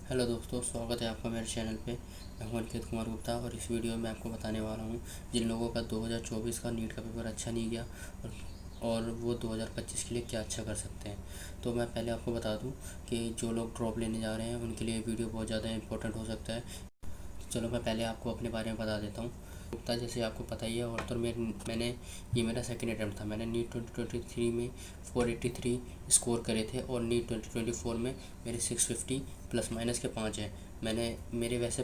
Hello दोस्तों, स्वागत है आपका मेरे चैनल पे। मैं हूं अनिकेत कुमार गुप्ता और इस वीडियो में आपको बताने वाला हूं जिन लोगों का 2024 का नीट का पेपर अच्छा नहीं गया और वो 2025 के लिए क्या अच्छा कर सकते हैं। तो मैं पहले आपको बता दूं कि जो लोग ड्रॉप लेने जा रहे हैं उनके लिए वीडियो बहुत ज़्यादा इंपॉर्टेंट हो सकता है। चलो मैं पहले आपको अपने बारे में बता देता हूँ। गुप्ता जैसे आपको पता ही है, और तो मैंने ये मेरा सेकंड अटैम्प्ट था। मैंने नीट 2023 में 483 स्कोर करे थे और नीट 2024 में मेरे 650 प्लस माइनस के 5 हैं। मेरे वैसे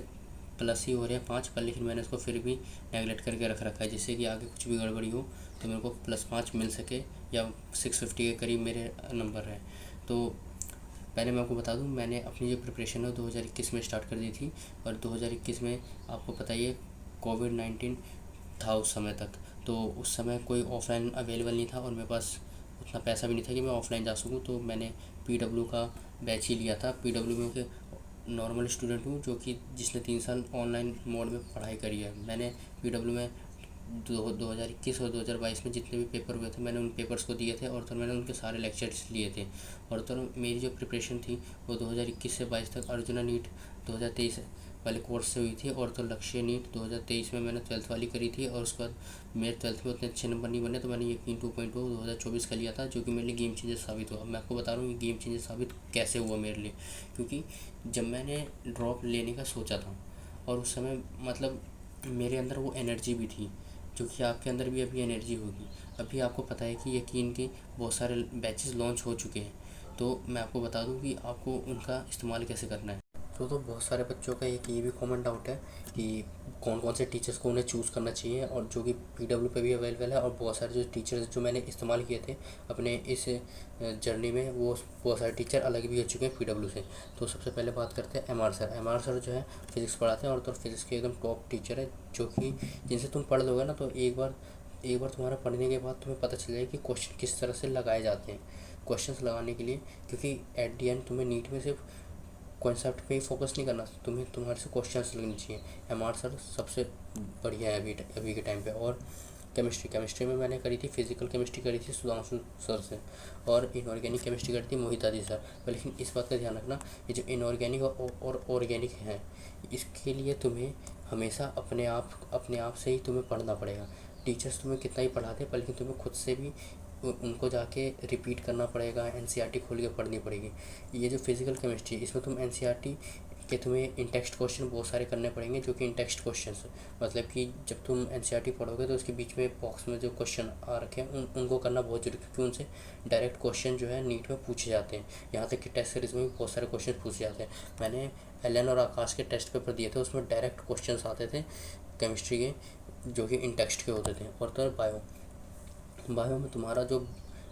प्लस ही हो रहे हैं 5 पर, लेकिन मैंने उसको फिर भी नेगलेक्ट करके रख रखा है, जिससे कि आगे कुछ भी गड़बड़ी हो तो मेरे को +5 मिल सके या 650 के करीब मेरे नंबर है। तो पहले मैं आपको बता दूं, मैंने अपनी जो प्रिपरेशन है 2021 में स्टार्ट कर दी थी। और 2021 में आपको पता ही है कोविड-19 था उस समय तक। तो उस समय कोई ऑफ़लाइन अवेलेबल नहीं था और मेरे पास उतना पैसा भी नहीं था कि मैं ऑफ़लाइन जा सकूं। तो मैंने पीडब्ल्यू का बैच ही लिया था। पीडब्ल्यू में के नॉर्मल स्टूडेंट हूँ जो कि जिसने 3 साल ऑनलाइन मोड में पढ़ाई करी है। मैंने पीडब्ल्यू में 2021 और 2022 में जितने भी पेपर हुए थे मैंने उन पेपर्स को दिए थे, और तो मैंने उनके सारे लेक्चर्स लिए थे। और तो मेरी जो प्रिपरेशन थी वो 2021 से 22 तक अर्जुना नीट 2023 वाले कोर्स से हुई थी। और तो लक्ष्य नीट 2023 में मैंने 12th वाली करी थी, और उसके बाद मेरे 12th में उतने अच्छे नंबर नहीं बने, तो मैंने यकीन 2.0 2024 का लिया था, जो कि मेरे लिए गेम चेंजर साबित हुआ। मैं आपको बता रहा हूँ ये गेम चेंजर साबित कैसे हुआ मेरे लिए। क्योंकि जब मैंने ड्रॉप लेने का सोचा था और उस समय मतलब मेरे अंदर वो एनर्जी भी थी, जो कि आपके अंदर भी अभी एनर्जी होगी। अभी आपको पता है कि यकीन के बहुत सारे बैचेस लॉन्च हो चुके हैं। तो मैं आपको बता दूं कि आपको उनका इस्तेमाल कैसे करना है। तो बहुत सारे बच्चों का एक ये भी कॉमन डाउट है कि कौन कौन से टीचर्स को उन्हें चूज़ करना चाहिए, और जो कि पीडब्ल्यू पे भी अवेलेबल है। और बहुत सारे जो टीचर्स जो मैंने इस्तेमाल किए थे अपने इस जर्नी में, वो बहुत सारे टीचर अलग भी हो चुके हैं पीडब्ल्यू से। तो सबसे पहले बात करते हैं एमआर सर। एमआर सर जो है फिज़िक्स पढ़ाते हैं, और तो फिज़िक्स के एकदम टॉप टीचर है, जो कि जिनसे तुम पढ़ लोगे ना तो एक बार तुम्हारा पढ़ने के बाद तुम्हें पता चल जाएगा कि क्वेश्चन किस तरह से लगाए जाते हैं। क्वेश्चंस लगाने के लिए, क्योंकि एट दी एंड तुम्हें नीट में सिर्फ कॉन्सेप्ट पे ही फोकस नहीं करना, तुम्हारे से क्वेश्चंस लगने चाहिए। एमआर सर सबसे बढ़िया है अभी के टाइम पे। और केमिस्ट्री में मैंने करी थी, फिजिकल केमिस्ट्री करी थी सुधांशु सर से, और इनऑर्गेनिक केमिस्ट्री करी थी मोहिता दी सर। लेकिन इस बात का ध्यान रखना, ये जो इनऑर्गेनिक और ऑर्गेनिक है, इसके लिए तुम्हें हमेशा अपने आप से ही तुम्हें पढ़ना पड़ेगा। टीचर्स तुम्हें कितना ही पढ़ाते हैं, पर लेकिन तुम्हें खुद से भी उनको जाके रिपीट करना पड़ेगा, एनसीईआरटी खोल के पढ़नी पड़ेगी। ये जो फिजिकल केमिस्ट्री, इसमें तुम एनसीईआरटी के तुम्हें इन टेक्स्ट क्वेश्चन बहुत सारे करने पड़ेंगे, जो कि इन टेक्स्ट क्वेश्चन मतलब कि जब तुम एनसीईआरटी पढ़ोगे तो उसके बीच में बॉक्स में जो क्वेश्चन आ रखे हैं उनको करना बहुत जरूरी है, क्योंकि उनसे डायरेक्ट क्वेश्चन जो है नीट में पूछे जाते हैं। यहाँ तक कि टेस्ट सीरीज में भी बहुत सारे क्वेश्चन पूछे जाते हैं। मैंने एलन और आकाश के टेस्ट पेपर दिए थे, उसमें डायरेक्ट क्वेश्चन आते थे केमिस्ट्री के, जो कि इन टेक्स्ट के होते थे। और तो बायो में तुम्हारा जो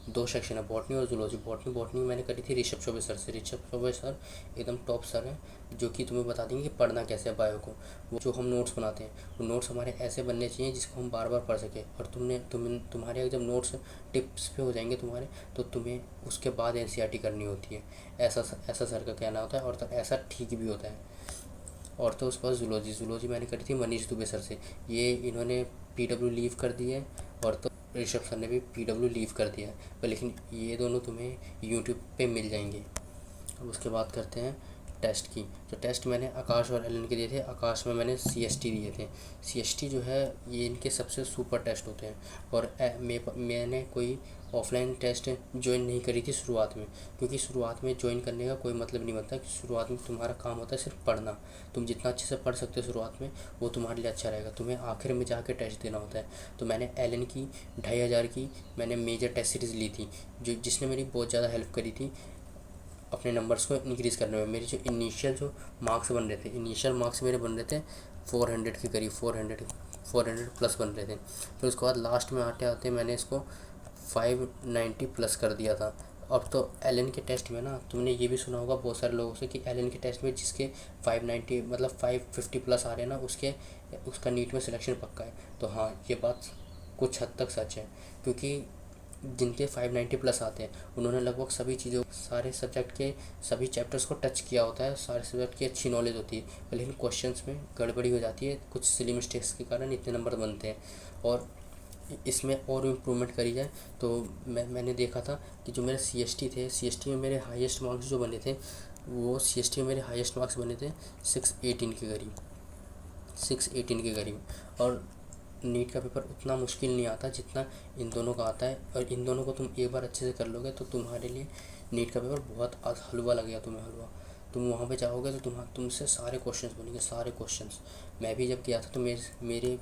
2 सेक्शन है, बॉटनी और जूलॉजी। बॉटनी मैंने करी थी ऋषभ चौबे सर से। ऋषभ चौबे सर एकदम टॉप सर हैं, जो कि तुम्हें बता देंगे कि पढ़ना कैसे है बायो को। वो जो हम नोट्स बनाते हैं, वो नोट्स हमारे ऐसे बनने चाहिए जिसको हम बार बार पढ़ सकें। और तुम्हारे जब नोट्स टिप्स पे हो जाएंगे तुम्हारे, तो तुम्हें उसके बाद एनसीईआरटी करनी होती है। ऐसा सर का कहना होता है, और तो ऐसा ठीक भी होता है। और तो उसके बाद जूलॉजी मैंने करी थी मनीष दुबे सर से। ये इन्होंने पीडब्ल्यू लीव कर दी है, और तो ऋषभ सर ने भी पीडब्ल्यू लीव कर दिया है, पर लेकिन ये दोनों तुम्हें यूट्यूब पे मिल जाएंगे। अब उसके बाद करते हैं टेस्ट की। जो टेस्ट मैंने आकाश और एलन के दिए थे, आकाश में मैंने सीएसटी दिए थे। सीएसटी जो है ये इनके सबसे सुपर टेस्ट होते हैं। और मैंने कोई ऑफलाइन टेस्ट ज्वाइन नहीं करी थी शुरुआत में, क्योंकि शुरुआत में ज्वाइन करने का कोई मतलब नहीं बनता कि शुरुआत में तुम्हारा काम होता है सिर्फ पढ़ना। तुम जितना अच्छे से पढ़ सकते हो शुरुआत में, वो तुम्हारे लिए अच्छा रहेगा। तुम्हें आखिर में जाके टेस्ट देना होता है। तो मैंने एलन की 2500 की मैंने मेजर टेस्ट सीरीज़ ली थी, जिसने मेरी बहुत ज़्यादा हेल्प करी थी अपने नंबर्स को इंक्रीज़ करने में। मेरे जो इनिशियल जो मार्क्स बन रहे थे, इनिशियल मार्क्स मेरे बन रहे थे 400 के करीब, 400 प्लस बन रहे थे। फिर उसके बाद लास्ट में आते आते मैंने इसको 590 प्लस कर दिया था। अब तो एलन के टेस्ट में ना, तुमने ये भी सुना होगा बहुत सारे लोगों से कि एलन के टेस्ट में जिसके 590 मतलब 550 प्लस आ रहे हैं ना, उसका नीट में सिलेक्शन पक्का है। तो हाँ, ये बात कुछ हद तक सच है, क्योंकि जिनके 590 प्लस आते हैं उन्होंने लगभग सभी चीज़ों, सारे सब्जेक्ट के सभी चैप्टर्स को टच किया होता है, सारे सब्जेक्ट की अच्छी नॉलेज होती है। लेकिन क्वेश्चंस में गड़बड़ी हो जाती है, कुछ सिली मिस्टेक्स के कारण इतने नंबर बनते हैं। और इसमें और इम्प्रूवमेंट करी जाए तो मैंने देखा था कि जो मेरे सीएसटी में मेरे हाईएस्ट मार्क्स जो बने थे वो CST में मेरे हाईएस्ट मार्क्स बने थे 618 के करीब, 618 के करीब। और नीट का पेपर उतना मुश्किल नहीं आता जितना इन दोनों का आता है, और इन दोनों को तुम एक बार अच्छे से कर लोगे तो तुम्हारे लिए नीट का पेपर बहुत हलवा लगेगा तुम्हें, हलवा। तुम वहाँ पे जाओगे तो तुमसे सारे क्वेश्चंस बनेंगे, सारे क्वेश्चंस। मैं भी जब गया था तो मेरे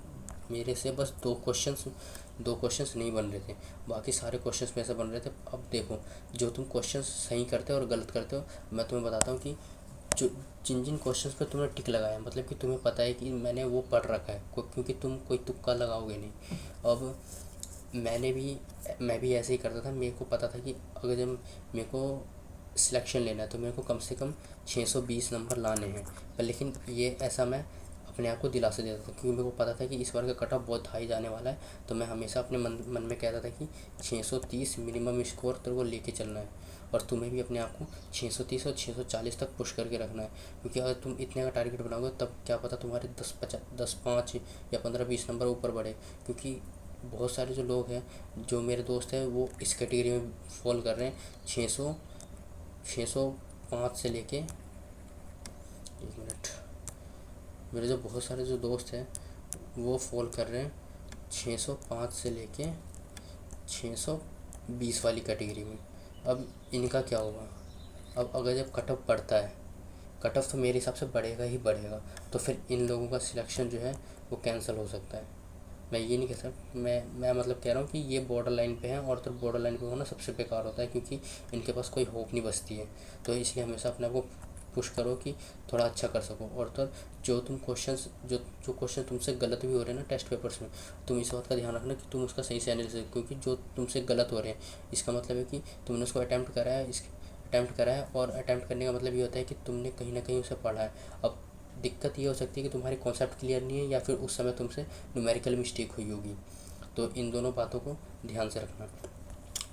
मेरे से बस दो क्वेश्चंस नहीं बन रहे थे, बाकी सारे क्वेश्चंस मेरे से बन रहे थे। अब देखो, जो तुम क्वेश्चंस सही करते हो और गलत करते हो, मैं तुम्हें बताता हूँ कि जो जिन जिन क्वेश्चंस पे तुमने टिक लगाया, मतलब कि तुम्हें पता है कि मैंने वो पढ़ रखा है, क्योंकि तुम कोई तुक्का लगाओगे नहीं। अब मैं भी ऐसे ही करता था। मेरे को पता था कि अगर जब मेरे को सिलेक्शन लेना है तो मेरे को कम से कम 620 नंबर लाने हैं, पर लेकिन ये ऐसा मैं अपने आप को दिलासा देता था, क्योंकि मेरे को पता था कि इस बार का कट ऑफ बहुत हाई जाने वाला है। तो मैं हमेशा अपने मन में कहता था कि 630 मिनिमम स्कोर तेरे को लेके चलना है, और तुम्हें भी अपने आप को 630 और 640 तक पुश करके रखना है। क्योंकि अगर तुम इतने का टारगेट बनाओगे तब क्या पता तुम्हारे 10 5 या 15-20 नंबर ऊपर बढ़े। क्योंकि बहुत सारे जो लोग हैं, जो मेरे दोस्त हैं, वो इस कैटेगरी में फॉल कर रहे हैं। 605 से लेके, एक मिनट, मेरे जो बहुत सारे जो दोस्त हैं वो फॉल कर रहे हैं 605 से लेके 620 वाली कैटेगरी में। अब इनका क्या होगा? अब अगर जब कट ऑफ बढ़ता है, कट ऑफ तो मेरे हिसाब से बढ़ेगा ही बढ़ेगा, तो फिर इन लोगों का सिलेक्शन जो है वो कैंसिल हो सकता है। मैं ये नहीं कह सकता, मैं मतलब कह रहा हूँ कि ये बॉर्डर लाइन पे हैं, और तो बॉर्डर लाइन पे होना सबसे बेकार होता है, क्योंकि इनके पास कोई होप नहीं बचती है। तो इसलिए हमेशा अपने आप को पुश करो कि थोड़ा अच्छा कर सको। और तो जो तुम क्वेश्चंस जो क्वेश्चन तुमसे गलत भी हो रहे हैं ना टेस्ट पेपर्स में, तुम इस बात का ध्यान रखना कि तुम उसका सही से एनालिसिस, क्योंकि जो तुमसे गलत हो रहे हैं इसका मतलब है कि तुमने उसको अटैम्प्ट करा है, और अटैम्प्ट करने का मतलब ये होता है कि तुमने कहीं ना कहीं उसे पढ़ा है। अब दिक्कत ये हो सकती है कि तुम्हारी कॉन्सेप्ट क्लियर नहीं है, या फिर उस समय तुमसे न्यूमेरिकल मिस्टेक हुई होगी। तो इन दोनों बातों को ध्यान से रखना।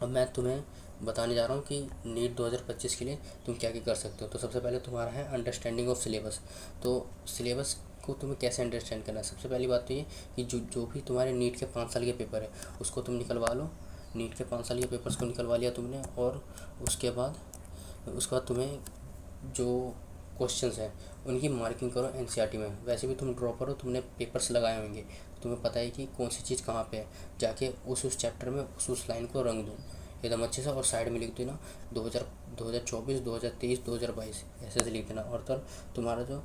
अब मैं तुम्हें बताने जा रहा हूँ कि नीट 2025 के लिए तुम क्या क्या कर सकते हो। तो सबसे पहले तुम्हारा है अंडरस्टैंडिंग ऑफ सिलेबस। तो सिलेबस को तुम्हें कैसे अंडरस्टैंड करना है? सबसे पहली बात तो ये कि जो भी तुम्हारे नीट के 5 साल के पेपर है उसको तुम निकलवा लो। नीट के 5 साल के पेपर्स को निकलवा लिया तुमने, और उसके बाद तुम्हें जो क्वेश्चंस हैं उनकी मार्किंग करो एनसीईआरटी में। वैसे भी तुम ड्रॉपर हो, तुमने पेपर्स लगाए होंगे, तुम्हें पता है कि कौन सी चीज़ कहाँ पे है। जाके उस चैप्टर में उस लाइन को रंग दो एकदम अच्छे से, और साइड में लिख देना 2024, 2023, 2022 ऐसे से लिख देना। और तो तुम्हारा जो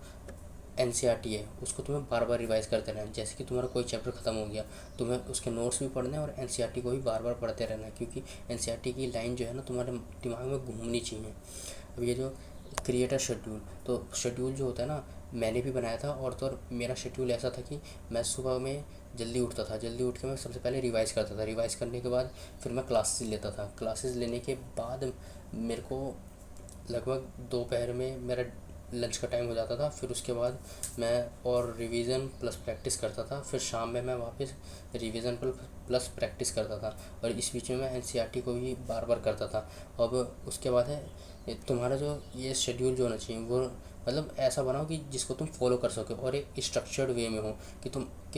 एनसीईआरटी है उसको तुम्हें बार बार रिवाइज़ करते रहना है। जैसे कि तुम्हारा कोई चैप्टर ख़त्म हो गया, तुम्हें उसके नोट्स भी पढ़ने हैं और एनसीईआरटी को भी बार बार पढ़ते रहना है, क्योंकि एनसीईआरटी की लाइन जो है ना तुम्हारे दिमाग में घूमनी चाहिए। अब ये जो क्रिएटर शेड्यूल, तो शेड्यूल जो होता है ना, मैंने भी बनाया था। और तो मेरा शेड्यूल ऐसा था कि मैं सुबह में जल्दी उठता था, जल्दी उठ के मैं सबसे पहले रिवाइज़ करता था, रिवाइज़ करने के बाद फिर मैं क्लासेस लेता था। क्लासेस लेने के बाद मेरे को लगभग दोपहर में मेरा लंच का टाइम हो जाता था। फिर उसके बाद मैं और रिवीजन प्लस प्रैक्टिस करता था। फिर शाम में मैं वापस रिवीजन प्लस प्रैक्टिस करता था, और इस बीच में मैं एनसीईआरटी को भी बार बार करता था। अब उसके बाद है तुम्हारा जो ये शेड्यूल जो होना चाहिए वो मतलब ऐसा बनाओ कि जिसको तुम फॉलो कर सको, और एक स्ट्रक्चर्ड वे में हो कि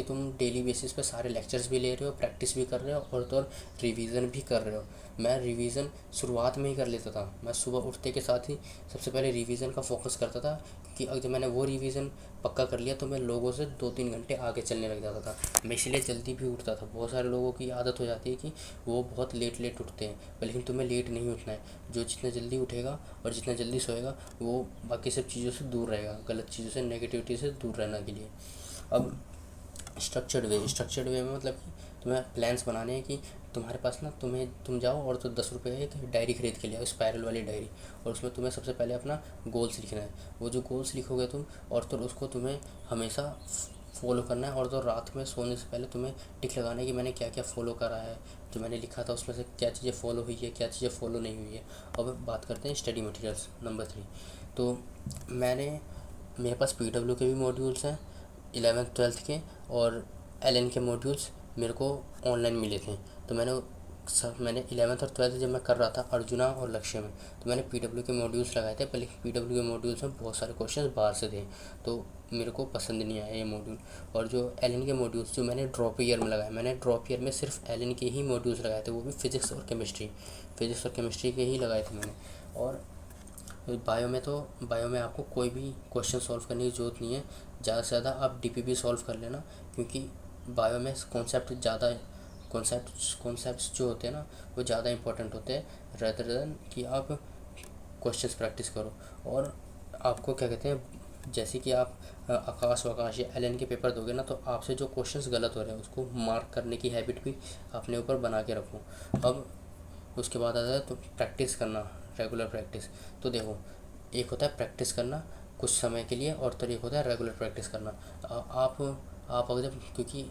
तुम डेली बेसिस पे सारे लेक्चर्स भी ले रहे हो, प्रैक्टिस भी कर रहे हो, और तो और रिवीजन भी कर रहे हो। मैं रिवीजन शुरुआत में ही कर लेता था। मैं सुबह उठते के साथ ही सबसे पहले रिवीजन का फोकस करता था, कि अगर मैंने वो रिवीजन पक्का कर लिया तो मैं लोगों से 2-3 घंटे आगे चलने लग जाता था। मैं इसलिए जल्दी भी उठता था। बहुत सारे लोगों की आदत हो जाती है कि वो बहुत लेट उठते हैं, लेकिन तुम्हें लेट नहीं उठना है। जो जितना जल्दी उठेगा और जितना जल्दी सोएगा वो बाकी सब चीज़ों से दूर रहेगा, गलत चीज़ों से, नेगेटिविटी से दूर रहने के लिए। अब स्ट्रक्चर्ड वे में मतलब कि तुम्हें प्लान्स बनाने हैं कि तुम्हारे पास ना तुम जाओ और तो 10 रुपये एक डायरी खरीद के ले आओ, स्पायरल वाली डायरी, और उसमें तुम्हें सबसे पहले अपना गोल्स लिखना है। वो जो गोल्स लिखोगे तुम, और तो उसको तुम्हें हमेशा फॉलो करना है। और तो रात में सोने से पहले तुम्हें टिक लगाना है कि मैंने क्या क्या फ़ॉलो करा है, जो मैंने लिखा था उसमें से क्या चीज़ें फ़ॉलो हुई है, क्या चीज़ें फ़ॉलो नहीं हुई है। अब बात करते हैं स्टडी मटेरियल्स नंबर 3। तो मेरे पास PW के भी मॉड्यूल्स हैं 11th-12th के, और LN के मॉड्यूल्स मेरे को ऑनलाइन मिले थे। तो मैंने 11th और 12th जब मैं कर रहा था अर्जुना और लक्ष्य में, तो मैंने PW के मॉड्यूल्स लगाए थे। पहले PW के मॉड्यूल्स में बहुत सारे क्वेश्चंस बाहर से थे, तो मेरे को पसंद नहीं आया ये मॉड्यूल। और जो LN के मॉड्यूल्स जो मैंने ड्रॉप ईयर में लगाए, मैंने ड्रॉप ईयर में सिर्फ LN के ही मॉड्यूल्स लगाए थे, वो भी फिज़िक्स और केमिस्ट्री के ही लगाए थे मैंने। और बायो में आपको कोई भी क्वेश्चन सॉल्व करने की ज़रूरत नहीं है। ज़्यादा से ज़्यादा आप डीपीपी सॉल्व कर लेना, क्योंकि बायो में कॉन्सेप्ट्स जो होते हैं ना वो ज़्यादा इंपॉर्टेंट होते हैं रेदर देन कि आप क्वेश्चंस प्रैक्टिस करो। और आपको क्या कहते हैं, जैसे कि आप आकाश वकाश या एलन के पेपर दोगे ना, तो आपसे जो क्वेश्चंस गलत हो रहे हैं उसको मार्क करने की हैबिट भी अपने ऊपर बना के रखो। अब उसके बाद आता है तो प्रैक्टिस करना, रेगुलर प्रैक्टिस। तो देखो, एक होता है प्रैक्टिस करना कुछ समय के लिए, और तो एक होता है रेगुलर प्रैक्टिस करना। आप अगर क्योंकि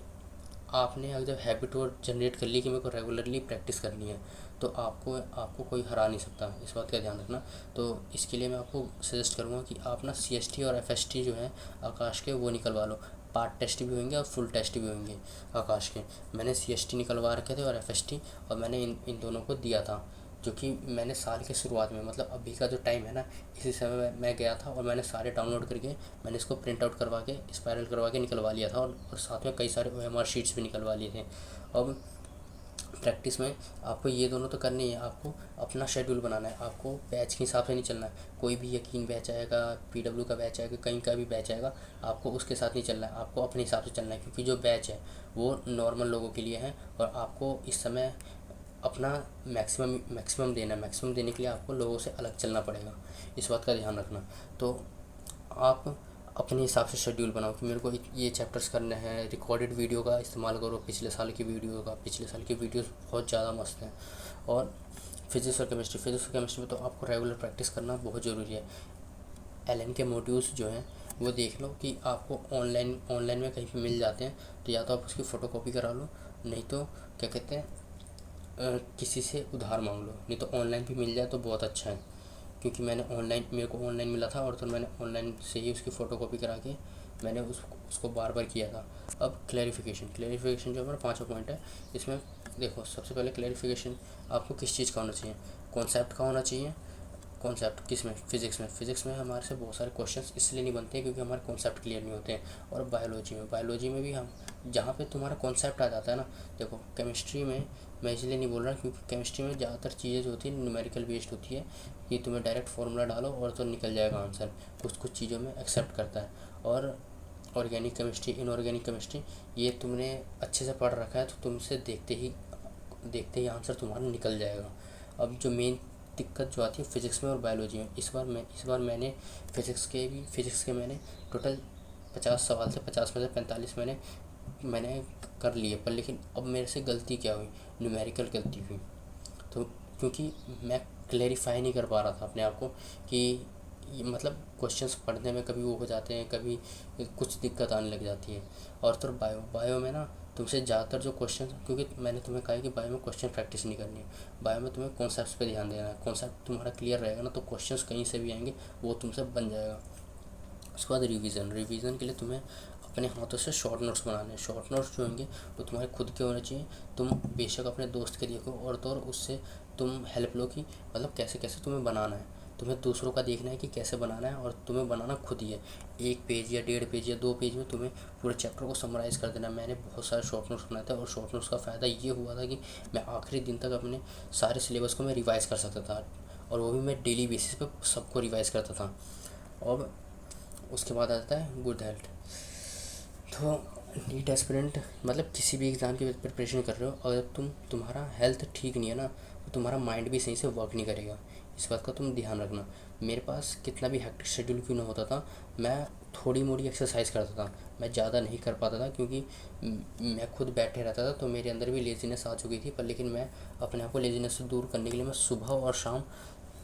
आपने अगर जब हैबिट और जनरेट कर ली कि मेरे को रेगुलरली प्रैक्टिस करनी है, तो आपको कोई हरा नहीं सकता, इस बात का ध्यान रखना। तो इसके लिए मैं आपको सजेस्ट करूँगा कि आप ना CST और FST जो है आकाश के वो निकलवा लो। पार्ट टेस्ट भी होंगे और फुल टेस्ट भी होंगे आकाश के। मैंने CST निकलवा रखे थे और FST, और मैंने इन दोनों को दिया था, जो कि मैंने साल के शुरुआत में, मतलब अभी का जो टाइम है ना, इसी समय मैं गया था और मैंने सारे डाउनलोड करके मैंने इसको प्रिंट आउट करवा के स्पायरल करवा के निकलवा लिया था, और साथ में कई सारे OMR शीट्स भी निकलवा लिए थे। अब प्रैक्टिस में आपको ये दोनों तो करनी है। आपको अपना शेड्यूल बनाना है, आपको बैच के हिसाब से नहीं चलना है। कोई भी यकीन बैच आएगा, PW का बैच आएगा, कहीं का भी बैच आएगा, आपको उसके साथ नहीं चलना है, आपको अपने हिसाब से चलना है, क्योंकि जो बैच है वो नॉर्मल लोगों के लिए है, और आपको इस समय अपना मैक्सिमम देना है। मैक्सिमम देने के लिए आपको लोगों से अलग चलना पड़ेगा, इस बात का ध्यान रखना। तो आप अपने हिसाब से शेड्यूल बनाओ कि मेरे को ये चैप्टर्स करने हैं। रिकॉर्डेड वीडियो का इस्तेमाल करो, पिछले साल की वीडियोज़ बहुत ज़्यादा मस्त हैं। और फिज़िक्स और केमिस्ट्री में तो आपको रेगुलर प्रैक्टिस करना बहुत ज़रूरी है। एलन के मॉड्यूल्स जो हैं वो देख लो कि आपको ऑनलाइन में कहीं पे मिल जाते हैं, तो या तो आप उसकी फ़ोटोकॉपी करा लो, नहीं तो क्या कहते हैं किसी से उधार मांग लो, नहीं तो ऑनलाइन भी मिल जाए तो बहुत अच्छा है। क्योंकि मेरे को ऑनलाइन मिला था, और तो मैंने ऑनलाइन से ही उसकी फ़ोटोकॉपी करा के मैंने उसको बार बार किया था। अब क्लैरिफिकेशन जो हमारा 5वां पॉइंट है, इसमें देखो सबसे पहले क्लैरिफिकेशन आपको किस चीज़ का होना चाहिए, कॉन्सेप्ट का होना चाहिए। कॉन्सेप्ट किस में, फिज़िक्स में हमारे से बहुत सारे क्वेश्चंस इसलिए नहीं बनते हैं क्योंकि हमारे कॉन्सेप्ट क्लियर नहीं होते हैं। और बायोलॉजी में भी हम जहाँ पे तुम्हारा कॉन्सेप्ट आ जाता है ना, देखो केमिस्ट्री में मैं इसलिए नहीं बोल रहा क्योंकि केमिस्ट्री में ज़्यादातर चीज़ें जो होती है न्यूमेरिकल बेस्ड होती है, कि तुम्हें डायरेक्ट फार्मूला डालो और तो निकल जाएगा आंसर। कुछ चीज़ों में एक्सेप्ट करता है। और ऑर्गेनिक केमिस्ट्री, इनऑर्गेनिक केमिस्ट्री, ये तुमने अच्छे से पढ़ रखा है तो तुमसे देखते ही आंसर तुम्हारा निकल जाएगा। अब जो मेन दिक्कत जो आती है फिज़िक्स में और बायोलॉजी में, इस बार मैंने फिज़िक्स के मैंने टोटल 50 सवाल थे, 50 में से 45 मैंने कर लिए, पर लेकिन अब मेरे से गलती क्या हुई, न्यूमेरिकल गलती हुई। तो क्योंकि मैं क्लेरिफाई नहीं कर पा रहा था अपने आप को कि ये मतलब क्वेश्चंस पढ़ने में कभी वो हो जाते हैं, कभी कुछ दिक्कत आने लग जाती है। और तो बायो में ना तुमसे ज़्यादातर जो क्वेश्चन, क्योंकि मैंने तुम्हें कहा है कि बायो में क्वेश्चन प्रैक्टिस नहीं करनी है, बायो में तुम्हें कॉन्सेप्ट्स पे ध्यान देना है। कॉन्सेप्ट तुम्हारा क्लियर रहेगा ना तो क्वेश्चंस कहीं से भी आएंगे वो तुमसे बन जाएगा। उसके बाद रिवीजन के लिए तुम्हें अपने हाथों से शॉर्ट नोट्स बनाने हैं। शॉर्ट नोट्स जो होंगे वो तुम्हारे खुद के होने चाहिए। तुम बेशक अपने दोस्त के देखो, और तो और उससे तुम हेल्प लो कि मतलब कैसे कैसे तुम्हें बनाना है। तुम्हें दूसरों का देखना है कि कैसे बनाना है, और तुम्हें बनाना खुद ही है। 1 पेज या 1.5 पेज या 2 पेज में तुम्हें पूरे चैप्टर को समराइज़ कर देना है। मैंने बहुत सारे शॉर्ट नोट्स बनाए थे, और शॉर्ट नोट्स का फ़ायदा ये हुआ था कि मैं आखिरी दिन तक अपने सारे सिलेबस को मैं रिवाइज़ कर सकता था, और वो भी मैं डेली बेसिस पे सबको रिवाइज़ करता था। और उसके बाद आता है गुड हेल्थ। तो नीट एस्पिरेंट मतलब किसी भी एग्ज़ाम की प्रिपरेशन कर रहे हो, अगर तुम्हारा हेल्थ ठीक नहीं है ना तो तुम्हारा माइंड भी सही से वर्क नहीं करेगा, इस बात का तुम ध्यान रखना। मेरे पास कितना भी हेक्टिक शेड्यूल क्यों ना होता था, मैं थोड़ी मोड़ी एक्सरसाइज करता था, मैं ज़्यादा नहीं कर पाता था क्योंकि मैं खुद बैठे रहता था तो मेरे अंदर भी लेज़ीनेस आ चुकी थी। पर लेकिन मैं अपने आप को लेज़ीनेस से दूर करने के लिए मैं सुबह और शाम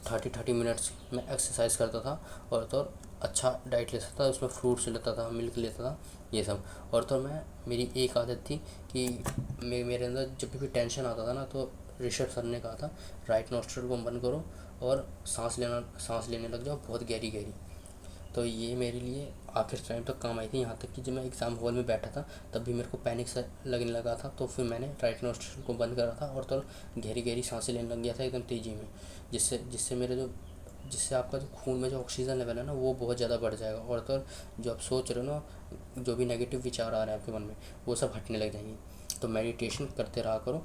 30 मिनट्स में एक्सरसाइज करता था, और तो और अच्छा डाइट लेता था, उसमें फ्रूट्स लेता था, मिल्क लेता था, ये सब। और तो मेरी एक आदत थी कि मेरे अंदर जब भी टेंशन आता था ना तो ऋषभ सर ने कहा था राइट नॉस्ट्रल को बंद करो और सांस लेने लग जाओ बहुत गहरी गहरी। तो ये मेरे लिए आखिर टाइम तक काम आई थी, यहाँ तक कि जब मैं एग्ज़ाम हॉल में बैठा था तब भी मेरे को पैनिक सा लगने लगा था, तो फिर मैंने राइट नॉस्ट्रल को बंद करा था और तो गहरी गहरी सांसें लेने लग गया था एकदम तेज़ी में, जिससे आपका जो खून में जो ऑक्सीजन लेवल है ना वो बहुत ज़्यादा बढ़ जाएगा, और तो जो आप सोच रहे हो ना, जो भी नेगेटिव विचार आ रहे हैं आपके मन में वो सब हटने लग जाएंगे। तो मेडिटेशन करते रहा करो।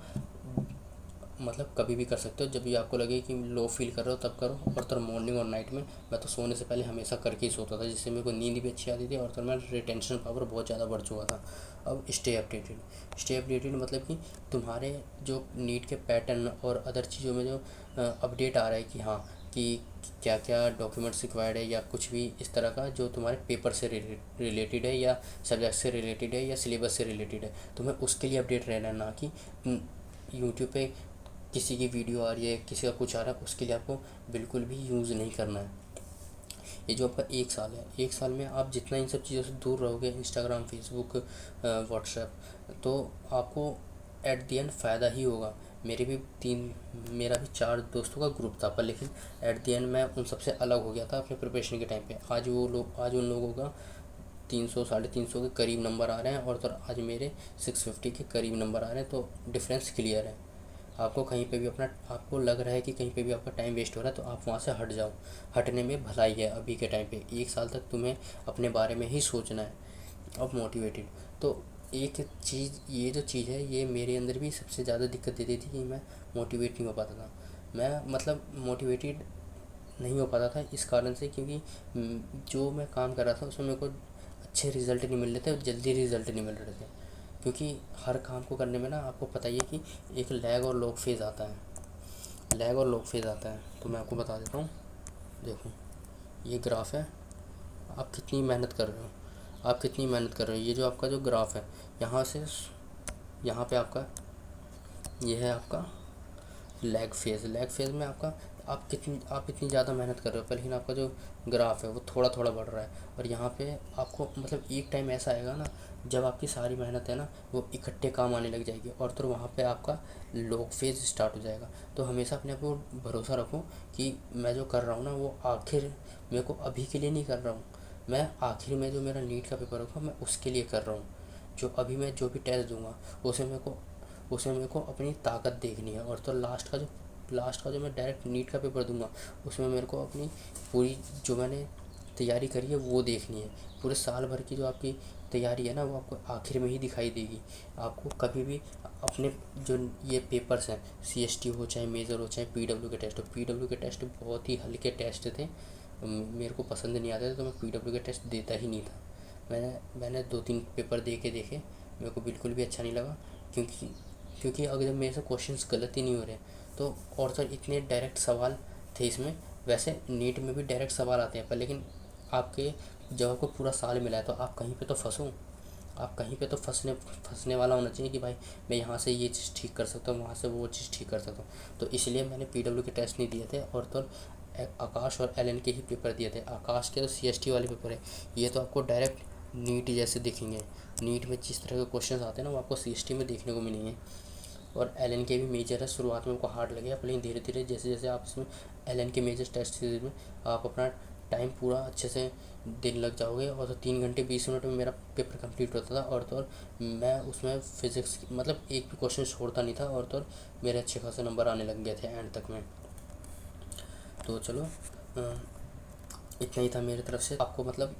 मतलब कभी भी कर सकते हो, जब भी आपको लगे कि लो फील कर रहे हो तब करो। और तो मॉर्निंग और नाइट में मैं तो सोने से पहले हमेशा करके ही सोता था, जिससे मेरे को नींद भी अच्छी आती थी और तो मेरा रिटेंशन पावर बहुत ज़्यादा बढ़ चुका था। अब स्टे अपडेटेड मतलब कि तुम्हारे जो नीट के पैटर्न और अदर चीज़ों में जो अपडेट आ रहा है कि हाँ कि क्या क्या डॉक्यूमेंट्स रिक्वायर्ड है या कुछ भी इस तरह का जो तुम्हारे पेपर से रिलेटेड है या सब्जेक्ट से रिलेटेड है या सिलेबस से रिलेटेड है, तुम्हें उसके लिए अपडेट रहना, ना कि यूट्यूब पे किसी की वीडियो आ रही है, किसी का कुछ आ रहा है, उसके लिए आपको बिल्कुल भी यूज़ नहीं करना है। ये जो आपका 1 साल है, 1 साल में आप जितना इन सब चीज़ों से दूर रहोगे, इंस्टाग्राम, फेसबुक, व्हाट्सएप, तो आपको एट दी एंड फ़ायदा ही होगा। मेरा भी 4 दोस्तों का ग्रुप था, पर लेकिन एट दी एंड मैं उन सबसे अलग हो गया था अपने प्रिपरेशन के टाइम पे। आज उन लोगों का 300 350 के करीब नंबर आ रहे हैं और तो आज मेरे 650 के करीब नंबर आ रहे हैं, तो डिफरेंस क्लियर है। आपको कहीं पे भी आपको लग रहा है कि कहीं पे भी आपका टाइम वेस्ट हो रहा है, तो आप वहाँ से हट जाओ। हटने में भलाई है। अभी के टाइम पे 1 साल तक तुम्हें अपने बारे में ही सोचना है। अब मोटिवेटेड, तो एक चीज़, ये जो चीज़ है ये मेरे अंदर भी सबसे ज़्यादा दिक्कत देती थी कि मैं मोटिवेट नहीं हो पाता था। मैं मतलब मोटिवेटेड नहीं हो पाता था इस कारण से, क्योंकि जो मैं काम कर रहा था उसमें मेरे को अच्छे रिज़ल्ट नहीं मिल रहे थे और जल्दी रिज़ल्ट नहीं मिल रहे थे। क्योंकि हर काम को करने में ना आपको पता ही है कि एक लैग और लॉग फेज़ आता है। लैग और लॉग फेज़ आता है, तो मैं आपको बता देता हूँ। देखो, ये ग्राफ है, आप कितनी मेहनत कर रहे हो, ये जो आपका जो ग्राफ है, यहाँ से यहाँ पे आपका ये है आपका लैग फेज़ में आपका आप इतनी ज़्यादा मेहनत कर रहे हो, पर लेकिन आपका जो ग्राफ है वो थोड़ा थोड़ा बढ़ रहा है। और यहाँ पे आपको मतलब एक टाइम ऐसा आएगा ना, जब आपकी सारी मेहनत है ना वो इकट्ठे काम आने लग जाएगी, और तो वहाँ पे आपका लॉग फेज़ स्टार्ट हो जाएगा। तो हमेशा अपने आप को भरोसा रखो कि मैं जो कर रहा हूँ ना वो आखिर मेरे को अभी के लिए नहीं कर रहा हूँ, मैं आखिर में जो मेरा नीट का पेपर होगा मैं उसके लिए कर रहा हूँ। जो अभी मैं जो भी टेस्ट दूंगा उसमें मेरे को अपनी ताकत देखनी है। और तो लास्ट का जो मैं डायरेक्ट नीट का पेपर दूंगा उसमें मेरे को अपनी पूरी जो मैंने तैयारी करी है वो देखनी है। पूरे साल भर की जो आपकी तैयारी है ना वो आपको आखिर में ही दिखाई देगी। आपको कभी भी अपने जो ये पेपर्स हैं, CST हो चाहे मेजर हो चाहे PW के टेस्ट हो, PW के टेस्ट बहुत ही हल्के टेस्ट थे, मेरे को पसंद नहीं आते थे, तो मैं PW के टेस्ट देता ही नहीं था। मैंने 2-3 पेपर देखे, मेरे को बिल्कुल भी अच्छा नहीं लगा। क्योंकि अगर मेरे से क्वेश्चंस गलत ही नहीं हो रहे, तो और सर इतने डायरेक्ट सवाल थे इसमें। वैसे नीट में भी डायरेक्ट सवाल आते हैं, पर लेकिन आपके जब आपको पूरा साल मिला है तो आप कहीं पे तो फंसो। आप कहीं पे तो फंसने वाला होना चाहिए कि भाई मैं यहाँ से ये चीज़ ठीक कर सकता हूँ, वहाँ से वो चीज़ ठीक कर सकता हूँ। तो इसलिए मैंने PW के टेस्ट नहीं दिए थे, और तो आकाश और LN के ही पेपर दिए थे। आकाश के तो CST वाले पेपर है, ये तो आपको डायरेक्ट नीट जैसे दिखेंगे। नीट में जिस तरह के क्वेश्चन आते हैं ना वो आपको CST में देखने को मिलेंगे। और LN के भी मेजर है, शुरुआत में उनको हार्ड लगेगा, लेकिन धीरे धीरे जैसे जैसे आप इसमें LN के मेजर टेस्ट सीरीज में आप अपना टाइम पूरा अच्छे से दिन लग जाओगे। और तो 3 घंटे 20 मिनट में मेरा पेपर कंप्लीट होता था। और तो मैं उसमें फिज़िक्स मतलब एक भी क्वेश्चन छोड़ता नहीं था, और तो मेरे अच्छे खासे नंबर आने लग गए थे एंड तक में। तो चलो इतना ही था मेरी तरफ से। आपको मतलब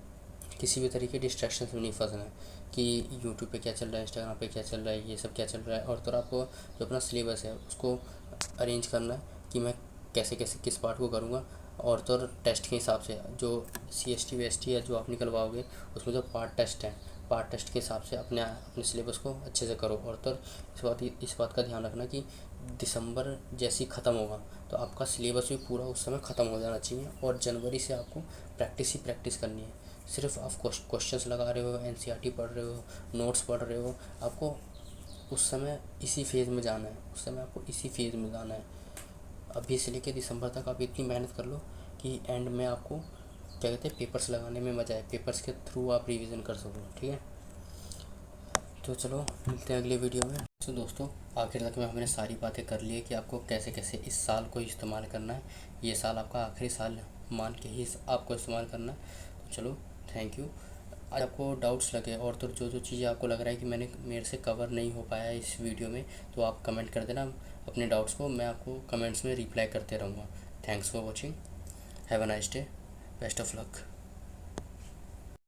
किसी भी तरीके डिस्ट्रैक्शन में नहीं फंसना है कि यूट्यूब पे क्या चल रहा है, इंस्टाग्राम पे क्या चल रहा है, ये सब क्या चल रहा है। और तो आपको जो अपना सिलेबस है उसको अरेंज करना है कि मैं कैसे कैसे किस पार्ट को करूँगा। और तो टेस्ट के हिसाब से जो CST VST है जो आप निकलवाओगे उसमें जो पार्ट टेस्ट के हिसाब से अपने सिलेबस को अच्छे से करो। और तो इस बात का ध्यान रखना कि दिसंबर जैसे ही ख़त्म होगा तो आपका सिलेबस भी पूरा उस समय ख़त्म हो जाना चाहिए, और जनवरी से आपको प्रैक्टिस करनी है। सिर्फ आप क्वेश्चंस लगा रहे हो, NCERT पढ़ रहे हो, नोट्स पढ़ रहे हो, आपको उस समय इसी फेज़ में जाना है। अभी से लेकर दिसंबर तक आप इतनी मेहनत कर लो कि एंड में आपको क्या कहते हैं पेपर्स लगाने में मज़ा आए, पेपर्स के थ्रू आप रिवीजन कर सको। ठीक है, तो चलो मिलते हैं अगले वीडियो में। तो दोस्तों आखिर तक में हमने सारी बातें कर ली है कि आपको कैसे कैसे इस साल को इस्तेमाल करना है। ये साल आपका आखिरी साल मान के ही आपको इस्तेमाल करना है। तो चलो थैंक यू। आज आपको डाउट्स लगे और तो जो चीज़ें आपको लग रहा है कि मेरे से कवर नहीं हो पाया इस वीडियो में, तो आप कमेंट कर देना अपने डाउट्स को, मैं आपको कमेंट्स में रिप्लाई करते रहूँगा। Thanks for watching, have a nice day, best of luck.